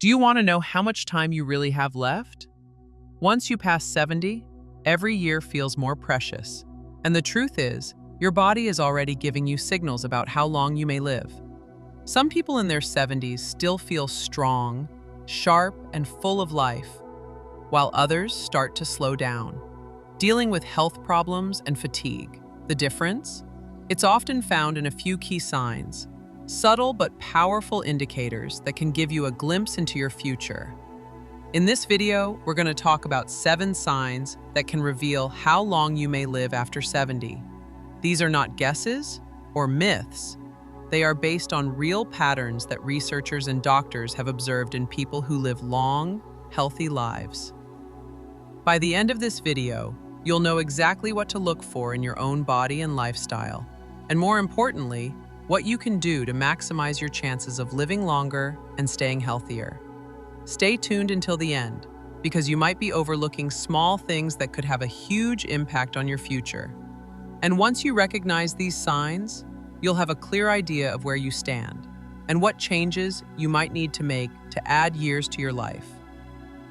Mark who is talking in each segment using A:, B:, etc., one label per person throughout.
A: Do you want to know how much time you really have left? Once you pass 70, every year feels more precious. And the truth is, your body is already giving you signals about how long you may live. Some people in their 70s still feel strong, sharp, and full of life, while others start to slow down, dealing with health problems and fatigue. The difference? It's often found in a few key signs, subtle but powerful indicators that can give you a glimpse into your future. In this video, we're going to talk about 7 signs that can reveal how long you may live after 70. These are not guesses or myths. They are based on real patterns that researchers and doctors have observed in people who live long, healthy lives. By the end of this video, you'll know exactly what to look for in your own body and lifestyle, and more importantly, what you can do to maximize your chances of living longer and staying healthier. Stay tuned until the end, because you might be overlooking small things that could have a huge impact on your future. And once you recognize these signs, you'll have a clear idea of where you stand and what changes you might need to make to add years to your life.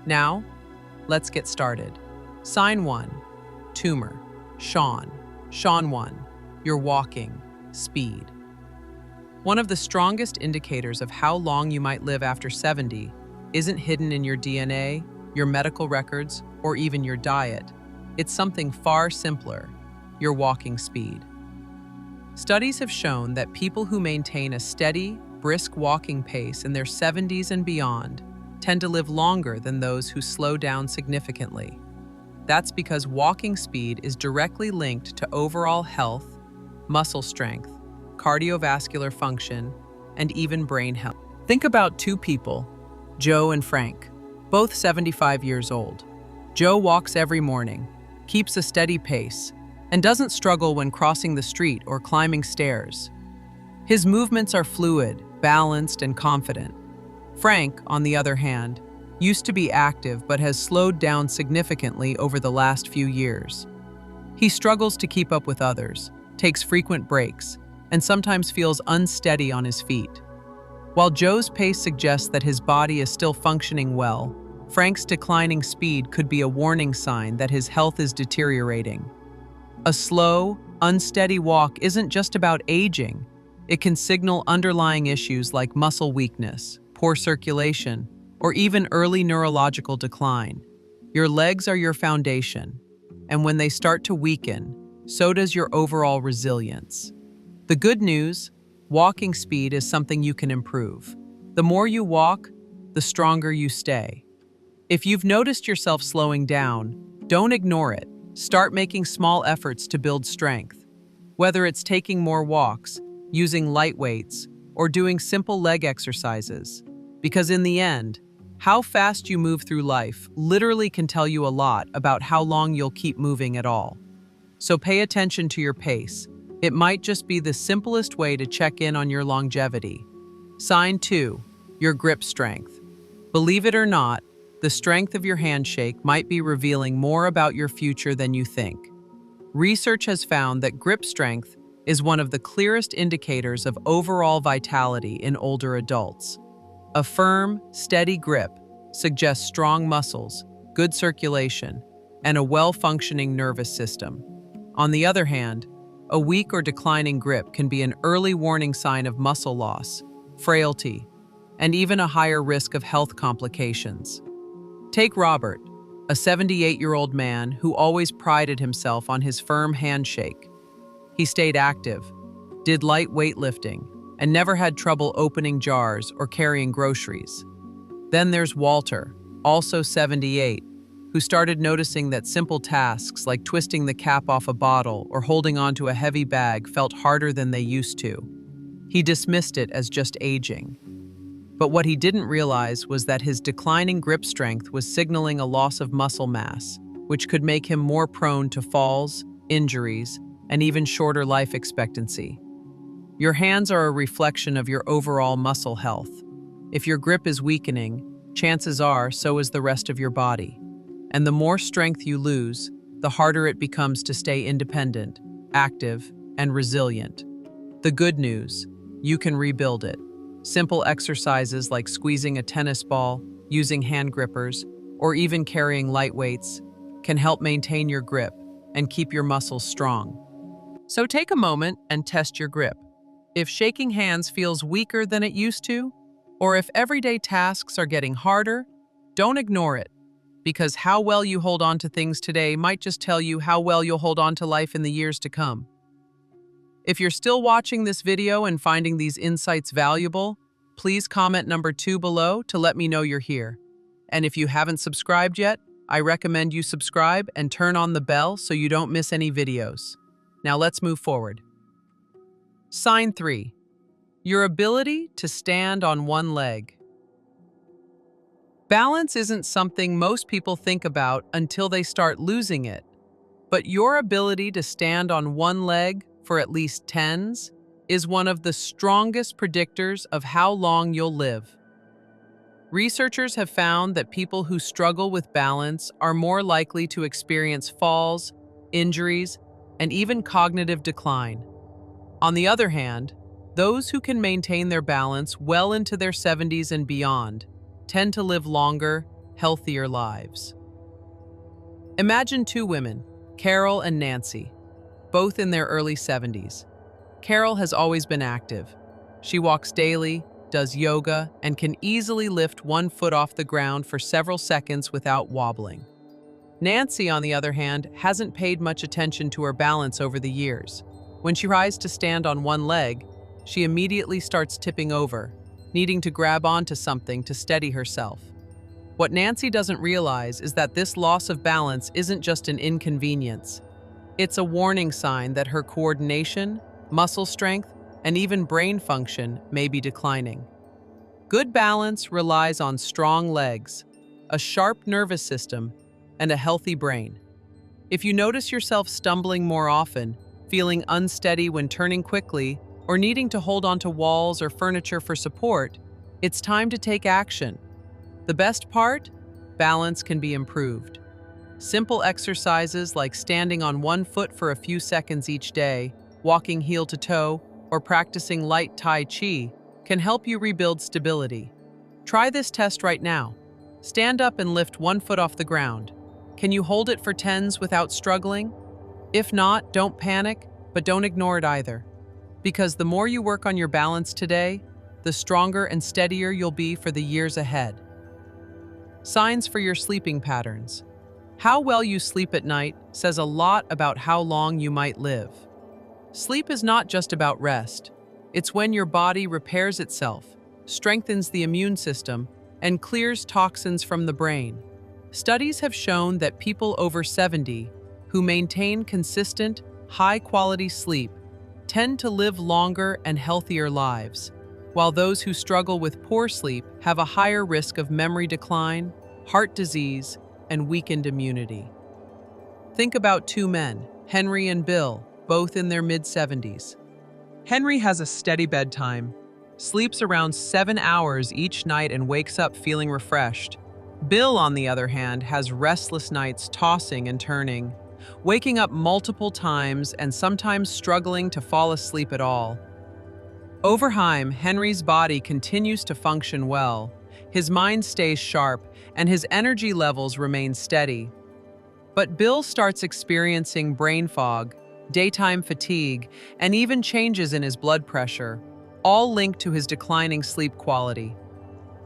A: Now, let's get started. Sign 1. Tumor. Sean 1. You're walking. Speed. One of the strongest indicators of how long you might live after 70 isn't hidden in your DNA, your medical records, or even your diet. It's something far simpler: your walking speed. Studies have shown that people who maintain a steady, brisk walking pace in their 70s and beyond tend to live longer than those who slow down significantly. That's because walking speed is directly linked to overall health, muscle strength, cardiovascular function, and even brain health. Think about 2 people, Joe and Frank, both 75 years old. Joe walks every morning, keeps a steady pace, and doesn't struggle when crossing the street or climbing stairs. His movements are fluid, balanced, and confident. Frank, on the other hand, used to be active but has slowed down significantly over the last few years. He struggles to keep up with others, takes frequent breaks, and sometimes feels unsteady on his feet. While Joe's pace suggests that his body is still functioning well, Frank's declining speed could be a warning sign that his health is deteriorating. A slow, unsteady walk isn't just about aging. It can signal underlying issues like muscle weakness, poor circulation, or even early neurological decline. Your legs are your foundation, and when they start to weaken, so does your overall resilience. The good news: walking speed is something you can improve. The more you walk, the stronger you stay. If you've noticed yourself slowing down, don't ignore it. Start making small efforts to build strength. Whether it's taking more walks, using light weights, or doing simple leg exercises. Because in the end, how fast you move through life literally can tell you a lot about how long you'll keep moving at all. So pay attention to your pace. It might just be the simplest way to check in on your longevity. Sign 2. Your grip strength. Believe it or not, the strength of your handshake might be revealing more about your future than you think. Research has found that grip strength is one of the clearest indicators of overall vitality in older adults. A firm, steady grip suggests strong muscles, good circulation, and a well-functioning nervous system. On the other hand, a weak or declining grip can be an early warning sign of muscle loss, frailty, and even a higher risk of health complications. Take Robert, a 78-year-old man who always prided himself on his firm handshake. He stayed active, did light weightlifting, and never had trouble opening jars or carrying groceries. Then there's Walter, also 78, who started noticing that simple tasks like twisting the cap off a bottle or holding onto a heavy bag felt harder than they used to. He dismissed it as just aging. But what he didn't realize was that his declining grip strength was signaling a loss of muscle mass, which could make him more prone to falls, injuries, and even shorter life expectancy. Your hands are a reflection of your overall muscle health. If your grip is weakening, chances are so is the rest of your body. And the more strength you lose, the harder it becomes to stay independent, active, and resilient. The good news: you can rebuild it. Simple exercises like squeezing a tennis ball, using hand grippers, or even carrying light weights can help maintain your grip and keep your muscles strong. So take a moment and test your grip. If shaking hands feels weaker than it used to, or if everyday tasks are getting harder, don't ignore it, because how well you hold on to things today might just tell you how well you'll hold on to life in the years to come. If you're still watching this video and finding these insights valuable, please comment number 2 below to let me know you're here. And if you haven't subscribed yet, I recommend you subscribe and turn on the bell so you don't miss any videos. Now let's move forward. Sign 3. Your ability to stand on one leg. Balance isn't something most people think about until they start losing it. But your ability to stand on one leg for at least tens is one of the strongest predictors of how long you'll live. Researchers have found that people who struggle with balance are more likely to experience falls, injuries, and even cognitive decline. On the other hand, those who can maintain their balance well into their 70s and beyond tend to live longer, healthier lives. Imagine 2 women, Carol and Nancy, both in their early 70s. Carol has always been active. She walks daily, does yoga, and can easily lift one foot off the ground for several seconds without wobbling. Nancy, on the other hand, hasn't paid much attention to her balance over the years. When she tries to stand on one leg, she immediately starts tipping over, needing to grab onto something to steady herself. What Nancy doesn't realize is that this loss of balance isn't just an inconvenience. It's a warning sign that her coordination, muscle strength, and even brain function may be declining. Good balance relies on strong legs, a sharp nervous system, and a healthy brain. If you notice yourself stumbling more often, feeling unsteady when turning quickly, or needing to hold onto walls or furniture for support, it's time to take action. The best part? Balance can be improved. Simple exercises like standing on one foot for a few seconds each day, walking heel to toe, or practicing light Tai Chi can help you rebuild stability. Try this test right now. Stand up and lift one foot off the ground. Can you hold it for tens without struggling? If not, don't panic, but don't ignore it either. Because the more you work on your balance today, the stronger and steadier you'll be for the years ahead. Signs for your sleeping patterns. How well you sleep at night says a lot about how long you might live. Sleep is not just about rest. It's when your body repairs itself, strengthens the immune system, and clears toxins from the brain. Studies have shown that people over 70 who maintain consistent, high-quality sleep tend to live longer and healthier lives, while those who struggle with poor sleep have a higher risk of memory decline, heart disease, and weakened immunity. Think about 2 men, Henry and Bill, both in their mid-70s. Henry has a steady bedtime, sleeps around 7 hours each night and wakes up feeling refreshed. Bill, on the other hand, has restless nights tossing and turning, waking up multiple times and sometimes struggling to fall asleep at all. Over time, Henry's body continues to function well, his mind stays sharp, and his energy levels remain steady. But Bill starts experiencing brain fog, daytime fatigue, and even changes in his blood pressure, all linked to his declining sleep quality.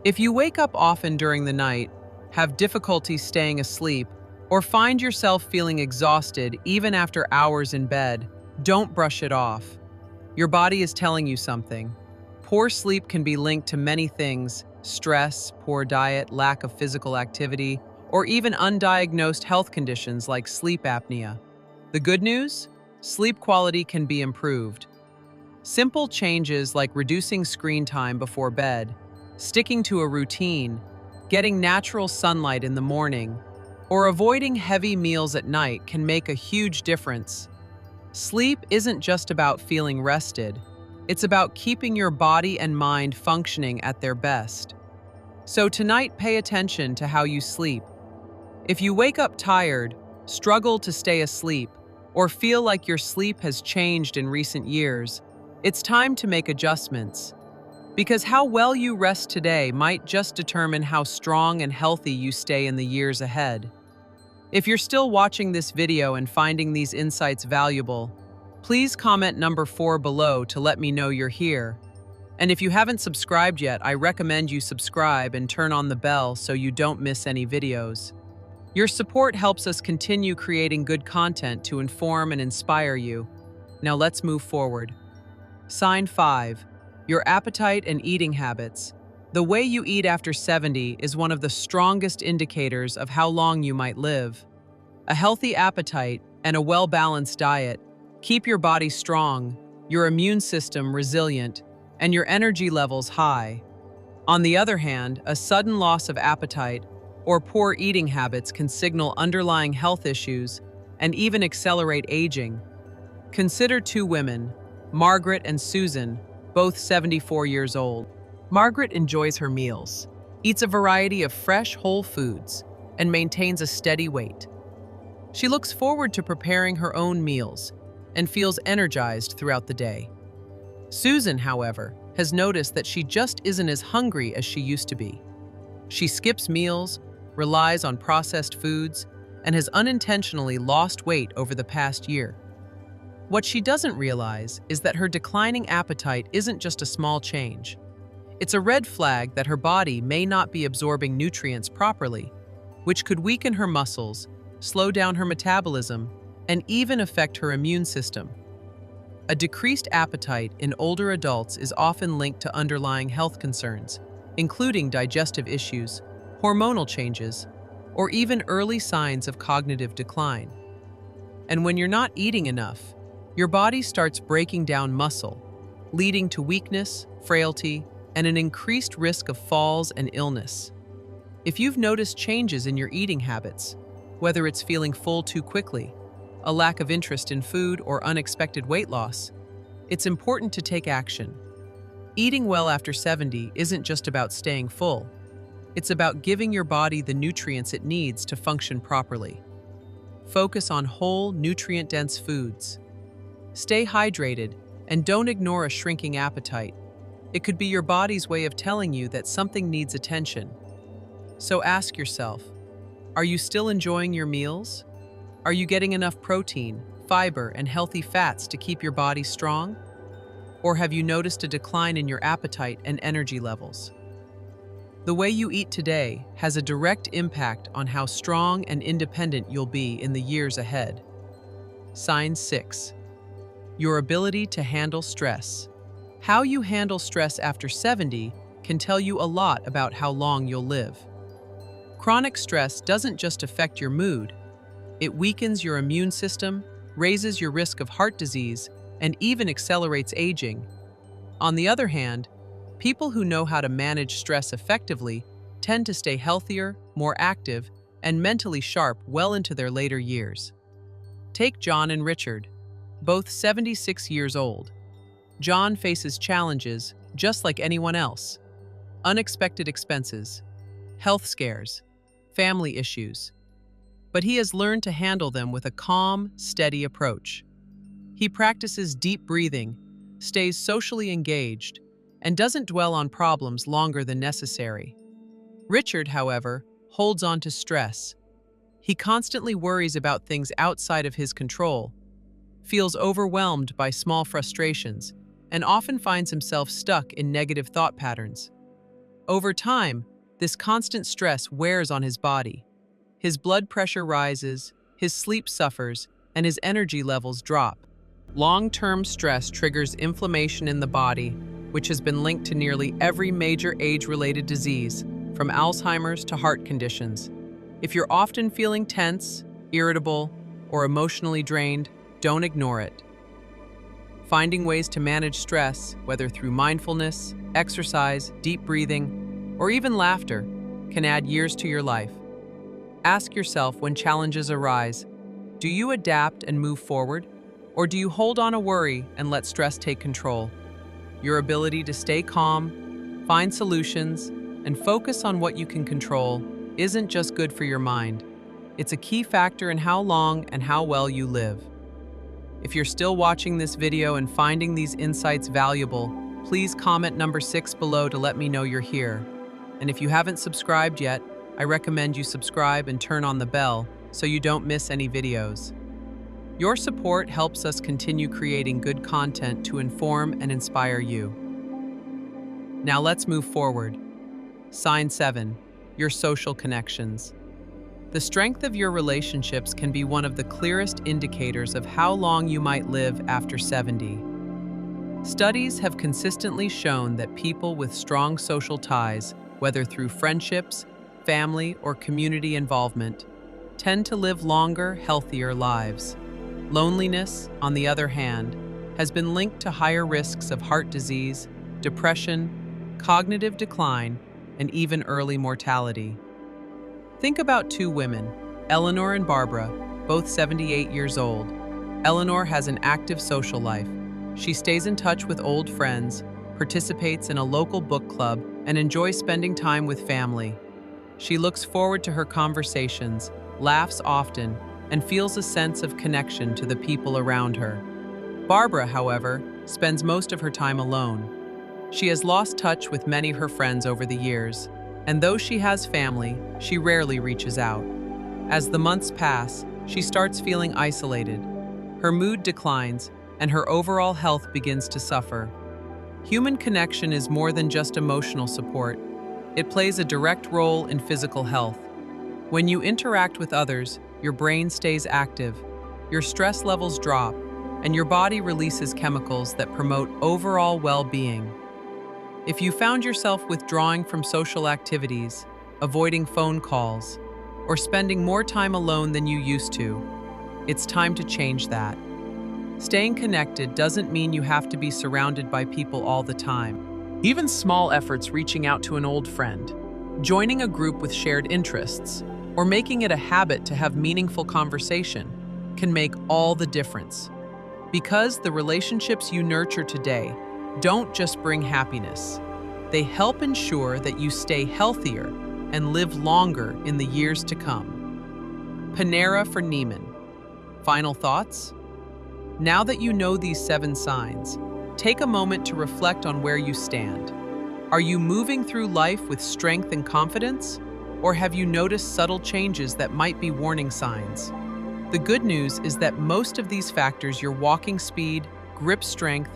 A: If you wake up often during the night, have difficulty staying asleep, or find yourself feeling exhausted even after hours in bed, don't brush it off. Your body is telling you something. Poor sleep can be linked to many things: stress, poor diet, lack of physical activity, or even undiagnosed health conditions like sleep apnea. The good news? Sleep quality can be improved. Simple changes like reducing screen time before bed, sticking to a routine, getting natural sunlight in the morning, or avoiding heavy meals at night can make a huge difference. Sleep isn't just about feeling rested. It's about keeping your body and mind functioning at their best. So tonight, pay attention to how you sleep. If you wake up tired, struggle to stay asleep, or feel like your sleep has changed in recent years, it's time to make adjustments. Because how well you rest today might just determine how strong and healthy you stay in the years ahead. If you're still watching this video and finding these insights valuable, please comment number 4 below to let me know you're here. And if you haven't subscribed yet, I recommend you subscribe and turn on the bell so you don't miss any videos. Your support helps us continue creating good content to inform and inspire you. Now let's move forward. Sign 5. Your appetite and eating habits. The way you eat after 70 is one of the strongest indicators of how long you might live. A healthy appetite and a well-balanced diet keep your body strong, your immune system resilient, and your energy levels high. On the other hand, a sudden loss of appetite or poor eating habits can signal underlying health issues and even accelerate aging. Consider 2 women, Margaret and Susan, both 74 years old. Margaret enjoys her meals, eats a variety of fresh, whole foods, and maintains a steady weight. She looks forward to preparing her own meals and feels energized throughout the day. Susan, however, has noticed that she just isn't as hungry as she used to be. She skips meals, relies on processed foods, and has unintentionally lost weight over the past year. What she doesn't realize is that her declining appetite isn't just a small change. It's a red flag that her body may not be absorbing nutrients properly, which could weaken her muscles, slow down her metabolism, and even affect her immune system. A decreased appetite in older adults is often linked to underlying health concerns, including digestive issues, hormonal changes, or even early signs of cognitive decline. And when you're not eating enough, your body starts breaking down muscle, leading to weakness, frailty, and an increased risk of falls and illness. If you've noticed changes in your eating habits, whether it's feeling full too quickly, a lack of interest in food, or unexpected weight loss, it's important to take action. Eating well after 70 isn't just about staying full. It's about giving your body the nutrients it needs to function properly. Focus on whole, nutrient-dense foods. Stay hydrated and don't ignore a shrinking appetite. It could be your body's way of telling you that something needs attention. So ask yourself, are you still enjoying your meals? Are you getting enough protein, fiber, and healthy fats to keep your body strong? Or have you noticed a decline in your appetite and energy levels? The way you eat today has a direct impact on how strong and independent you'll be in the years ahead. Sign 6. Your ability to handle stress. How you handle stress after 70 can tell you a lot about how long you'll live. Chronic stress doesn't just affect your mood. It weakens your immune system, raises your risk of heart disease, and even accelerates aging. On the other hand, people who know how to manage stress effectively tend to stay healthier, more active, and mentally sharp well into their later years. Take John and Richard, both 76 years old. John faces challenges just like anyone else. Unexpected expenses, health scares, family issues. But he has learned to handle them with a calm, steady approach. He practices deep breathing, stays socially engaged, and doesn't dwell on problems longer than necessary. Richard, however, holds on to stress. He constantly worries about things outside of his control, feels overwhelmed by small frustrations, and often finds himself stuck in negative thought patterns. Over time, this constant stress wears on his body. His blood pressure rises, his sleep suffers, and his energy levels drop. Long-term stress triggers inflammation in the body, which has been linked to nearly every major age-related disease, from Alzheimer's to heart conditions. If you're often feeling tense, irritable, or emotionally drained, don't ignore it. Finding ways to manage stress, whether through mindfulness, exercise, deep breathing, or even laughter, can add years to your life. Ask yourself when challenges arise, do you adapt and move forward, or do you hold on a worry and let stress take control? Your ability to stay calm, find solutions, and focus on what you can control isn't just good for your mind. It's a key factor in how long and how well you live. If you're still watching this video and finding these insights valuable, please comment number 6 below to let me know you're here. And if you haven't subscribed yet, I recommend you subscribe and turn on the bell so you don't miss any videos. Your support helps us continue creating good content to inform and inspire you. Now let's move forward. Sign 7, your social connections. The strength of your relationships can be one of the clearest indicators of how long you might live after 70. Studies have consistently shown that people with strong social ties, whether through friendships, family, or community involvement, tend to live longer, healthier lives. Loneliness, on the other hand, has been linked to higher risks of heart disease, depression, cognitive decline, and even early mortality. Think about two women, Eleanor and Barbara, both 78 years old. Eleanor has an active social life. She stays in touch with old friends, participates in a local book club, and enjoys spending time with family. She looks forward to her conversations, laughs often, and feels a sense of connection to the people around her. Barbara, however, spends most of her time alone. She has lost touch with many of her friends over the years, and though she has family, she rarely reaches out. As the months pass, she starts feeling isolated. Her mood declines, and her overall health begins to suffer. Human connection is more than just emotional support. It plays a direct role in physical health. When you interact with others, your brain stays active, your stress levels drop, and your body releases chemicals that promote overall well-being. If you found yourself withdrawing from social activities, avoiding phone calls, or spending more time alone than you used to, it's time to change that. Staying connected doesn't mean you have to be surrounded by people all the time. Even small efforts, reaching out to an old friend, joining a group with shared interests, or making it a habit to have meaningful conversation, can make all the difference. Because the relationships you nurture today don't just bring happiness. They help ensure that you stay healthier and live longer in the years to come. Panera for Neiman. Final thoughts? Now that you know these 7 signs, take a moment to reflect on where you stand. Are you moving through life with strength and confidence? Or have you noticed subtle changes that might be warning signs? The good news is that most of these factors, your walking speed, grip strength,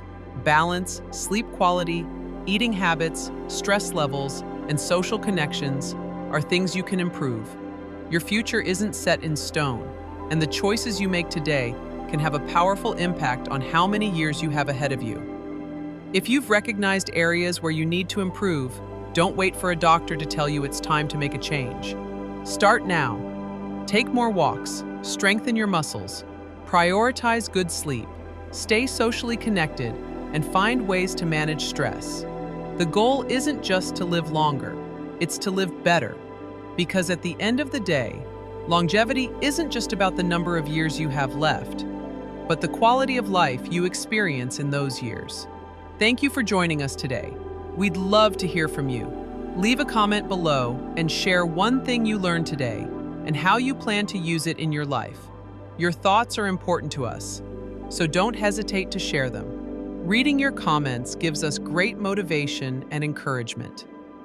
A: balance, sleep quality, eating habits, stress levels, and social connections, are things you can improve. Your future isn't set in stone, and the choices you make today can have a powerful impact on how many years you have ahead of you. If you've recognized areas where you need to improve, don't wait for a doctor to tell you it's time to make a change. Start now. Take more walks, strengthen your muscles, prioritize good sleep, stay socially connected, and find ways to manage stress. The goal isn't just to live longer, it's to live better. Because at the end of the day, longevity isn't just about the number of years you have left, but the quality of life you experience in those years. Thank you for joining us today. We'd love to hear from you. Leave a comment below and share one thing you learned today and how you plan to use it in your life. Your thoughts are important to us, so don't hesitate to share them. Reading your comments gives us great motivation and encouragement.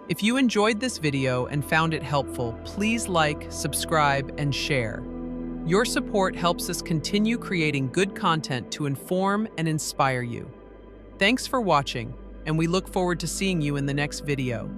A: If you enjoyed this video and found it helpful, please like, subscribe, and share. Your support helps us continue creating good content to inform and inspire you. Thanks for watching, and we look forward to seeing you in the next video.